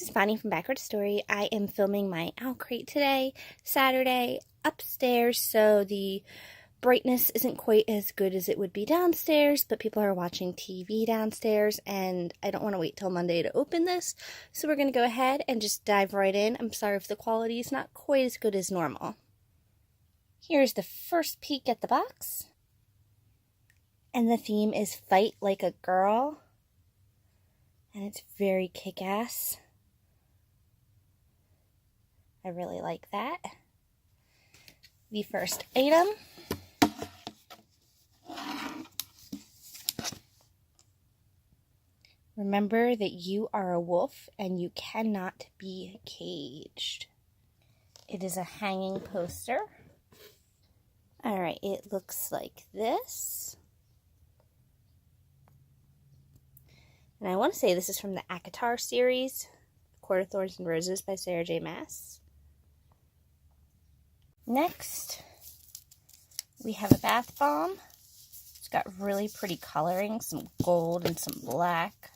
it's Bonnie from Backward Story. I am filming my Owlcrate today, Saturday, upstairs, so the brightness isn't quite as good as it would be downstairs, but people are watching TV downstairs, and I don't want to wait till Monday to open this, so we're going to go ahead and just dive right in. I'm sorry if the quality is not quite as good as normal. Here's the first peek at the box, and the theme is Fight Like a Girl. And it's very kick-ass. I really like that. The first item. Remember that you are a wolf and you cannot be caged. It is a hanging poster. Alright, it looks like this. And I want to say this is from the ACOTAR series, Court of Thorns and Roses by Sarah J. Maas. Next, we have a bath bomb. It's got really pretty coloring, some gold and some black.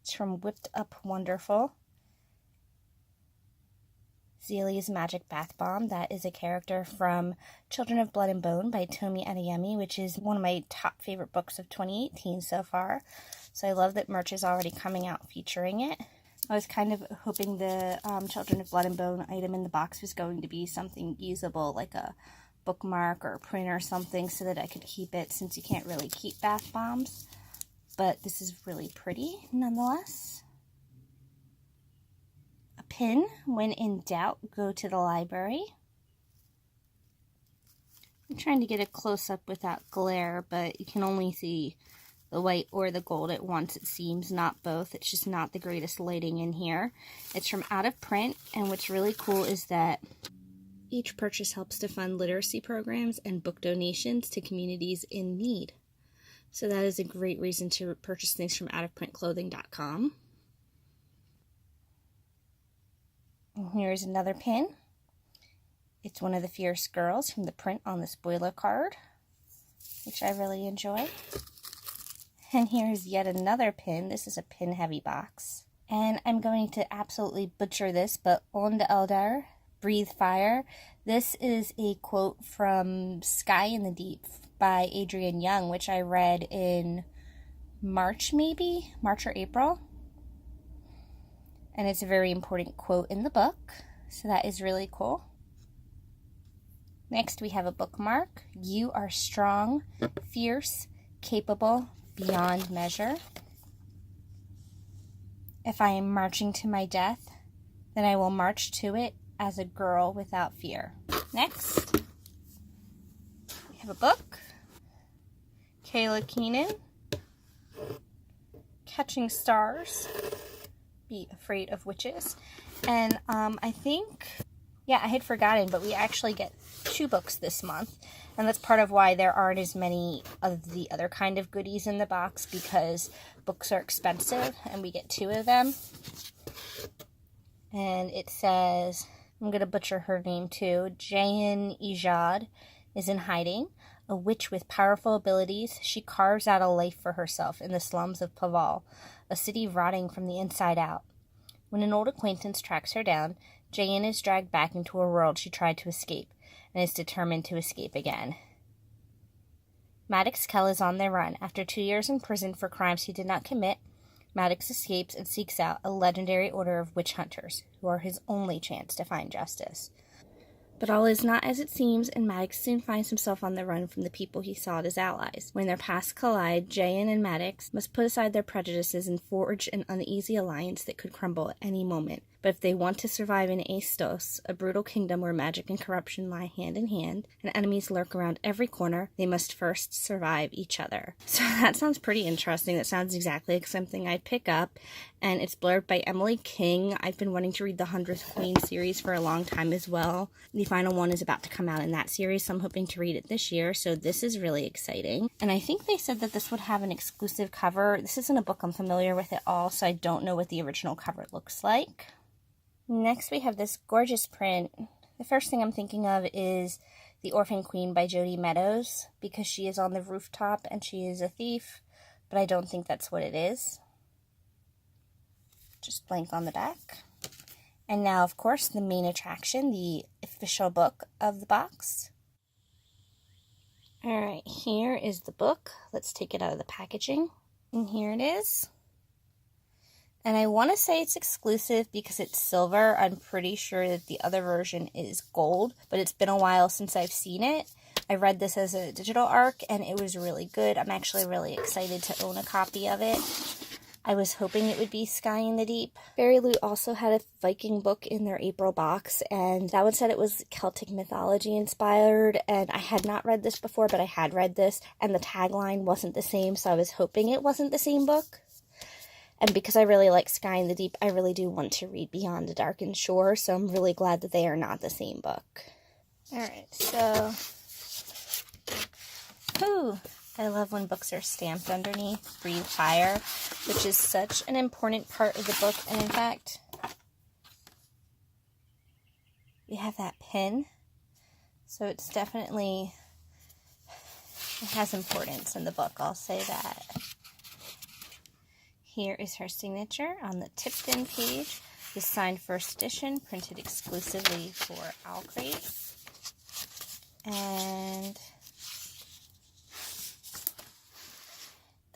It's from Whipped Up Wonderful. Zelia's Magic Bath Bomb. That is a character from Children of Blood and Bone by Tomi Adeyemi, which is one of my top favorite books of 2018 so far. So I love that merch is already coming out featuring it. I was kind of hoping the Children of Blood and Bone item in the box was going to be something usable, like a bookmark or a print or something, so that I could keep it, since you can't really keep bath bombs. But this is really pretty nonetheless. Pin, when in doubt, go to the library. I'm trying to get a close-up without glare, but you can only see the white or the gold at once, it seems, not both. It's just not the greatest lighting in here. It's from Out of Print, and what's really cool is that each purchase helps to fund literacy programs and book donations to communities in need. So that is a great reason to purchase things from outofprintclothing.com. And here's another pin. It's one of the Fierce Girls from the print on the spoiler card, which I really enjoy. And here's yet another pin. This is a pin-heavy box. And I'm going to absolutely butcher this, but On the Eldar, Breathe Fire. This is a quote from Sky in the Deep by Adrienne Young, which I read in March or April. And it's a very important quote in the book, so that is really cool. Next, we have a bookmark. You are strong, fierce, capable, beyond measure. If I am marching to my death, then I will march to it as a girl without fear. Next, we have a book. Kayla Keenan, Catching Stars. Be Afraid of Witches. And I think, I had forgotten, but we actually get 2 books this month, and that's part of why there aren't as many of the other kind of goodies in the box, because books are expensive and we get 2 of them. And it says, I'm going to butcher her name too, Jayan Ijad is in hiding. A witch with powerful abilities, she carves out a life for herself in the slums of Paval, a city rotting from the inside out. When an old acquaintance tracks her down, Jayan is dragged back into a world she tried to escape, and is determined to escape again. Maddox Kell is on the run. After 2 years in prison for crimes he did not commit, Maddox escapes and seeks out a legendary order of witch hunters, who are his only chance to find justice. But all is not as it seems, and Maddox soon finds himself on the run from the people he sought as allies. When their paths collide, Jayan and Maddox must put aside their prejudices and forge an uneasy alliance that could crumble at any moment. But if they want to survive in Aestos, a brutal kingdom where magic and corruption lie hand in hand, and enemies lurk around every corner, they must first survive each other. So that sounds pretty interesting. That sounds exactly like something I'd pick up, and it's blurred by Emily King. I've been wanting to read the 100th Queen series for a long time as well. The final one is about to come out in that series, so I'm hoping to read it this year, so this is really exciting. And I think they said that this would have an exclusive cover. This isn't a book I'm familiar with at all, so I don't know what the original cover looks like. Next, we have this gorgeous print. The first thing I'm thinking of is The Orphan Queen by Jodi Meadows, because she is on the rooftop and she is a thief, but I don't think that's what it is. just blank on the back. And now, of course, the main attraction, the official book of the box. Alright, here is the book. Let's take it out of the packaging. And here it is. And I want to say it's exclusive because it's silver. I'm pretty sure that the other version is gold, but it's been a while since I've seen it. I read this as a digital ARC, and it was really good. I'm actually really excited to own a copy of it. I was hoping it would be Sky in the Deep. Fairy Loot also had a Viking book in their April box, and that one said it was Celtic mythology inspired, and I had not read this before, but I had read this, and the tagline wasn't the same, so I was hoping it wasn't the same book. And because I really like Sky in the Deep, I really do want to read Beyond the Darkened Shore, so I'm really glad that they are not the same book. Alright, so... Ooh, I love when books are stamped underneath, Breathe Fire, which is such an important part of the book. And in fact, we have that pin, so it's definitely, it has importance in the book, I'll say that. Here is her signature on the tipped-in page. This signed first edition, printed exclusively for Owlcrate. And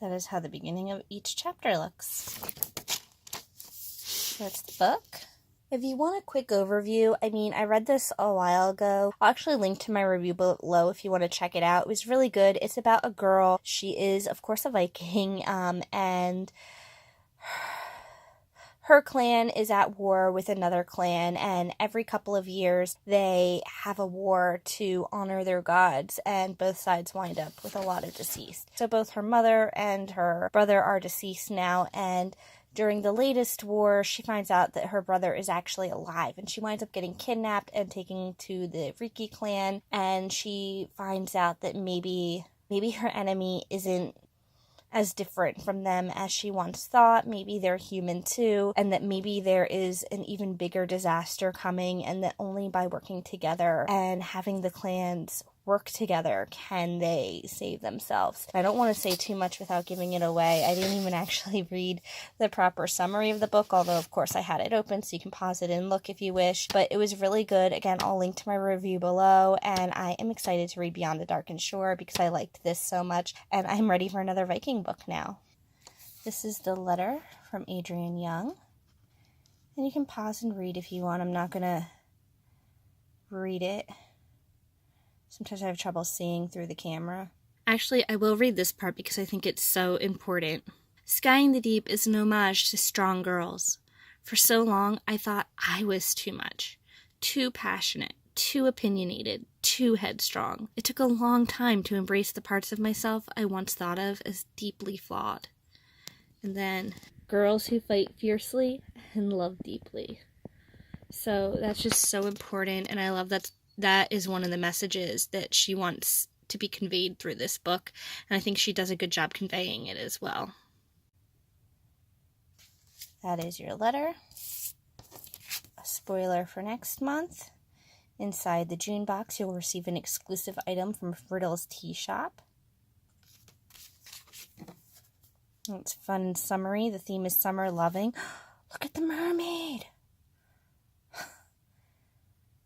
that is how the beginning of each chapter looks. That's the book. If you want a quick overview, I read this a while ago. I'll actually link to my review below if you want to check it out. It was really good. It's about a girl. She is, of course, a Viking, and her clan is at war with another clan, and every couple of years they have a war to honor their gods, and both sides wind up with a lot of deceased. So both her mother and her brother are deceased now, and during the latest war, she finds out that her brother is actually alive, and she winds up getting kidnapped and taken to the Riki clan, and she finds out that maybe her enemy isn't as different from them as she once thought. Maybe they're human too, and that maybe there is an even bigger disaster coming, and that only by working together and having the clans work together can they save themselves. I don't want to say too much without giving it away. I didn't even actually read the proper summary of the book, although of course I had it open so you can pause it and look if you wish, but it was really good. Again, I'll link to my review below, and I am excited to read Beyond the Darkened Shore because I liked this so much, and I'm ready for another Viking book now. This is the letter from Adrian Young, and you can pause and read if you want. I'm not gonna read it. Sometimes I have trouble seeing through the camera. Actually, I will read this part because I think it's so important. Sky in the Deep is an homage to strong girls. For so long, I thought I was too much. Too passionate, too opinionated, too headstrong. It took a long time to embrace the parts of myself I once thought of as deeply flawed. And then, girls who fight fiercely and love deeply. So that's just so important, and I love that is one of the messages that she wants to be conveyed through this book, and I think she does a good job conveying it as well. That is your letter. A spoiler for next month. Inside the June box, you'll receive an exclusive item from Friddle's Tea Shop. It's fun and summery. The theme is summer loving. Look at the mermaid!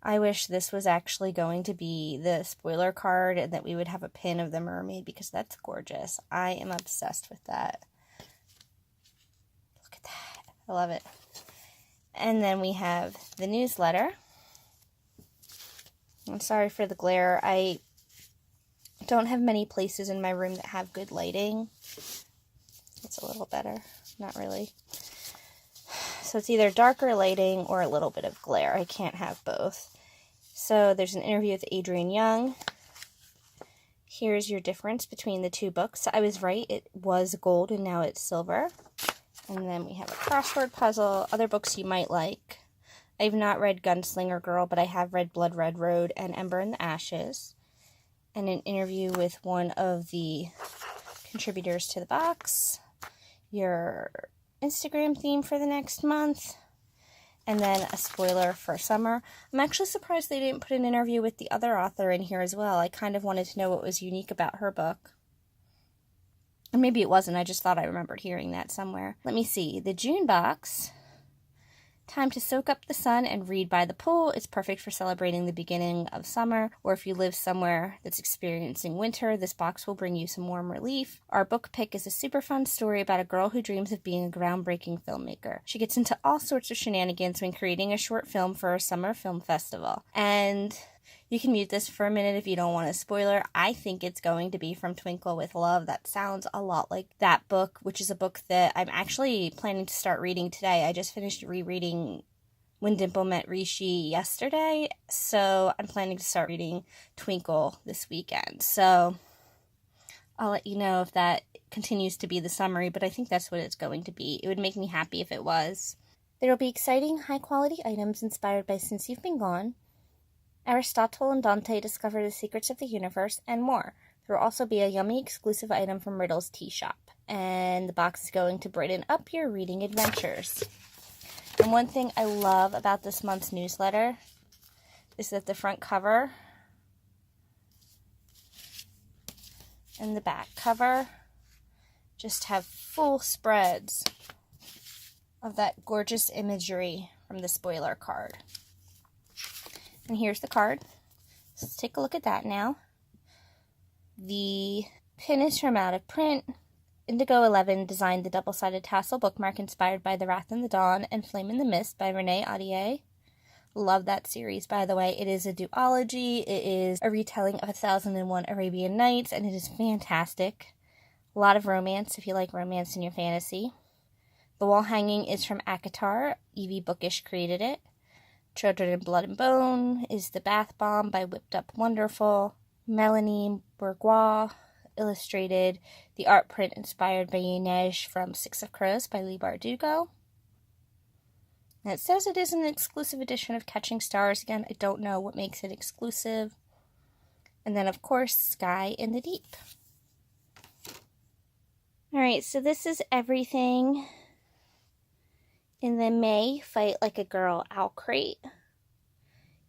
I wish this was actually going to be the spoiler card and that we would have a pin of the mermaid because that's gorgeous. I am obsessed with that. Look at that. I love it. And then we have the newsletter. I'm sorry for the glare. I don't have many places in my room that have good lighting. It's a little better. Not really. So it's either darker lighting or a little bit of glare. I can't have both. So there's an interview with Adrian Young. Here's your difference between the two books. I was right. It was gold and now it's silver. And then we have a crossword puzzle. Other books you might like. I've not read Gunslinger Girl, but I have read Blood Red Road and Ember in the Ashes. And an interview with one of the contributors to the box. Your Instagram theme for the next month. And then a spoiler for summer. I'm actually surprised they didn't put an interview with the other author in here as well. I kind of wanted to know what was unique about her book. And maybe it wasn't. I just thought I remembered hearing that somewhere. Let me see. The June box Time to soak up the sun and read by the pool. It's perfect for celebrating the beginning of summer, or if you live somewhere that's experiencing winter, this box will bring you some warm relief. Our book pick is a super fun story about a girl who dreams of being a groundbreaking filmmaker. She gets into all sorts of shenanigans when creating a short film for a summer film festival. And you can mute this for a minute if you don't want a spoiler. I think it's going to be From Twinkle with Love. That sounds a lot like that book, which is a book that I'm actually planning to start reading today. I just finished rereading When Dimple Met Rishi yesterday, so I'm planning to start reading Twinkle this weekend. So I'll let you know if that continues to be the summary, but I think that's what it's going to be. It would make me happy if it was. There will be exciting, high-quality items inspired by Since You've Been Gone, Aristotle and Dante discover the secrets of the universe, and more. There will also be a yummy exclusive item from Riddle's Tea Shop, and the box is going to brighten up your reading adventures. And one thing I love about this month's newsletter is that the front cover and the back cover just have full spreads of that gorgeous imagery from the spoiler card. And here's the card. So let's take a look at that now. The pin is from out of print. Indigo 11 designed the double-sided tassel bookmark inspired by The Wrath in the Dawn and Flame in the Mist by Renee Audier. Love that series, by the way. It is a duology. It is a retelling of 1001 Arabian Nights, and it is fantastic. A lot of romance, if you like romance in your fantasy. The wall hanging is from Akatar. Evie Bookish created it. Children in Blood and Bone is The Bath Bomb by Whipped Up Wonderful. Melanie Bourgois illustrated the art print inspired by Inej from Six of Crows by Leigh Bardugo. And it says it is an exclusive edition of Catching Stars. Again, I don't know what makes it exclusive. And then, of course, Sky in the Deep. Alright, so this is everything in the May Fight Like a Girl Owlcrate.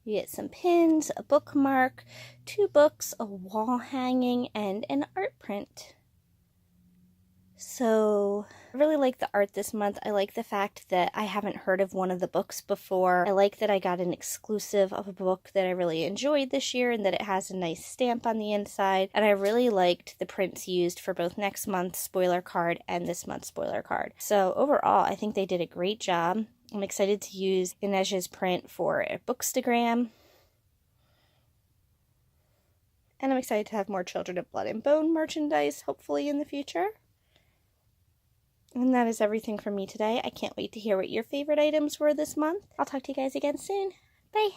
You get some pins, a bookmark, 2 books, a wall hanging, and an art print. So, I really like the art this month. I like the fact that I haven't heard of one of the books before. I like that I got an exclusive of a book that I really enjoyed this year and that it has a nice stamp on the inside. And I really liked the prints used for both next month's spoiler card and this month's spoiler card. So, overall, I think they did a great job. I'm excited to use Inej's print for a bookstagram. And I'm excited to have more Children of Blood and Bone merchandise, hopefully in the future. And that is everything from me today. I can't wait to hear what your favorite items were this month. I'll talk to you guys again soon. Bye!